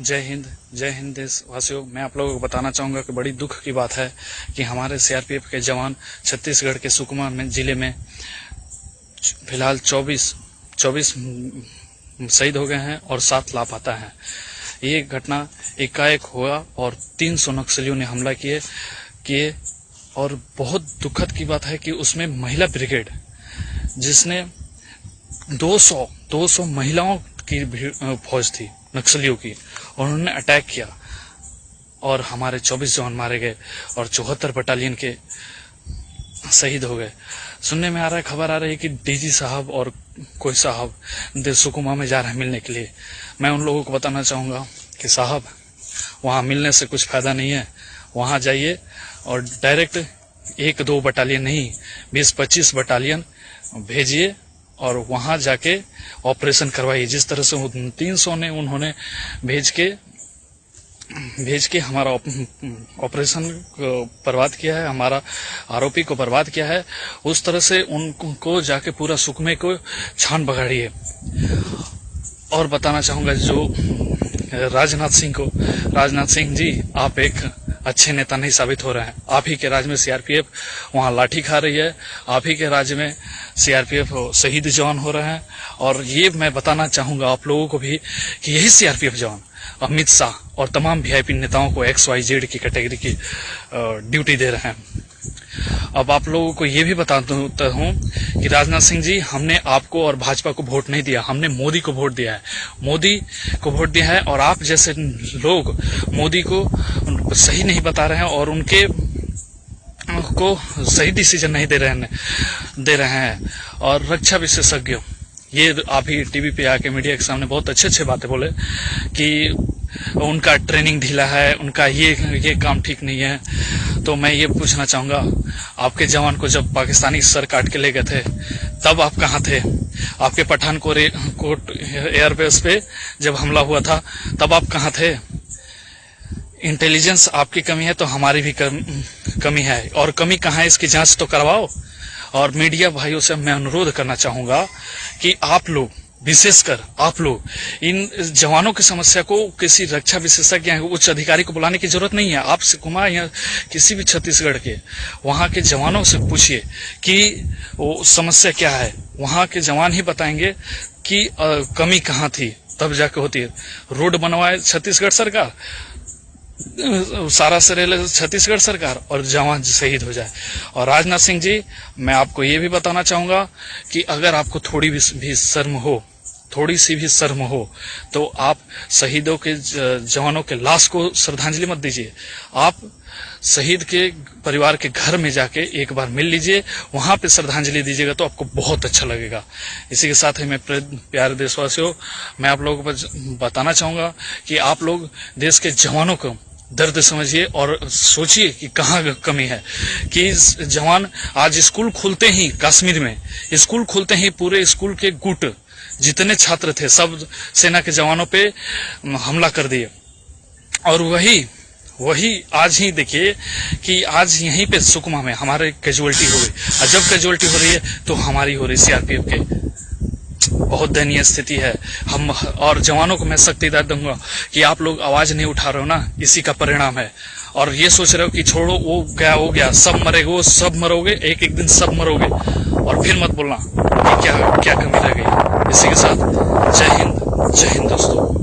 जय हिंद देशवासियों। मैं आप लोगों को बताना चाहूँगा कि बड़ी दुख की बात है कि हमारे सीआरपीएफ के जवान छत्तीसगढ़ के सुकमा में जिले में फिलहाल 24 शहीद हो गए हैं और 7 लापता हैं। ये घटना एकाएक हुआ और 300 नक्सलियों ने हमला किए और बहुत दुखद की बात है कि उसमें महिला ब्रिगेड जिसने 200 महिलाओं की फौज थी नक्सलियों की, और उन्होंने अटैक किया और हमारे 24 जवान मारे गए और 74 बटालियन के शहीद हो गए। सुनने में आ रहा है, खबर आ रही है कि डीजी साहब और कोई साहब सुकमा में जा रहे हैं मिलने के लिए। मैं उन लोगों को बताना चाहूँगा कि साहब वहाँ मिलने से कुछ फायदा नहीं है। वहाँ जाइए और डायरेक्ट 1-2 बटालियन नहीं 20-25 बटालियन भेजिए और वहाँ जाके ऑपरेशन करवाइए। जिस तरह से 300 ने उन्होंने भेज के हमारा ऑपरेशन बर्बाद किया है, हमारा आरोपी को बर्बाद किया है, उस तरह से उनको जाके पूरा सुकमे को छान बगाड़िए। और बताना चाहूँगा जो राजनाथ सिंह जी, आप एक अच्छे नेता नहीं साबित हो रहे हैं। आप ही के राज्य में सीआरपीएफ वहां लाठी खा रही है, आप ही के राज्य में सीआरपीएफ शहीद जवान हो रहे हैं। और ये मैं बताना चाहूंगा आप लोगों को भी कि यही सीआरपीएफ जवान अमित शाह और तमाम वीआईपी नेताओं को XYZ की कैटेगरी की ड्यूटी दे रहे हैं। अब आप लोगों को ये भी बताता हूँ कि राजनाथ सिंह जी, हमने आपको और भाजपा को वोट नहीं दिया, हमने मोदी को वोट दिया है। और आप जैसे लोग मोदी को सही नहीं बता रहे हैं और उनके को सही डिसीजन नहीं दे रहे हैं। और रक्षा विशेषज्ञ ये आप ही टीवी पे आके मीडिया के सामने बहुत अच्छे बातें बोले कि उनका ट्रेनिंग ढीला है, उनका ये काम ठीक नहीं है। तो मैं ये पूछना चाहूंगा, आपके जवान को जब पाकिस्तानी सर काट के ले गए थे तब आप कहाँ थे? आपके पठानकोट एयरबेस पे जब हमला हुआ था तब आप कहाँ थे? इंटेलिजेंस आपकी कमी है तो हमारी भी कमी है, और कमी कहाँ है इसकी जांच तो करवाओ। और मीडिया भाइयों से मैं अनुरोध करना चाहूंगा कि आप लोग, विशेषकर आप लोग, इन जवानों की समस्या को किसी रक्षा विशेषज्ञ या उच्च अधिकारी को बुलाने की जरूरत नहीं है। आप सुकमा या किसी भी छत्तीसगढ़ के वहां के जवानों से पूछिए कि वो समस्या क्या है। वहां के जवान ही बताएंगे कि कमी कहाँ थी, तब जाके होती है। रोड बनवाए छत्तीसगढ़ सरकार, सारा से छत्तीसगढ़ सरकार, और जवान शहीद हो जाए। और राजनाथ सिंह जी, मैं आपको ये भी बताना चाहूंगा कि अगर आपको थोड़ी सी भी शर्म हो तो आप शहीदों के जवानों के लाश को श्रद्धांजलि मत दीजिए। आप शहीद के परिवार के घर में जाके एक बार मिल लीजिए, वहां पे श्रद्धांजलि दीजिएगा तो आपको बहुत अच्छा लगेगा। इसी के साथ ही मैं प्यारे देशवासियों, मैं आप लोगों को बताना चाहूंगा कि आप लोग देश के जवानों को दर्द समझिए और सोचिए कि कहाँ कमी है। कि जवान आज स्कूल खुलते ही, कश्मीर में स्कूल खुलते ही पूरे स्कूल के गुट जितने छात्र थे सब सेना के जवानों पे हमला कर दिए। और वही आज ही देखिए कि आज यहीं पे सुकमा में हमारे कैजुअलिटी हो गई, और जब कैजुअलिटी हो रही है तो हमारी हो रही सीआरपीएफ के। बहुत दयनीय स्थिति है। हम और जवानों को मैं सख्त हिदायत दूंगा कि आप लोग आवाज नहीं उठा रहे हो ना, इसी का परिणाम है। और ये सोच रहे हो कि छोड़ो, वो गया हो गया, सब मरेगा, वो सब मरोगे, एक दिन सब मरोगे, और फिर मत बोलना कि क्या कमी रह गई। इसी के साथ जय हिंद दोस्तों।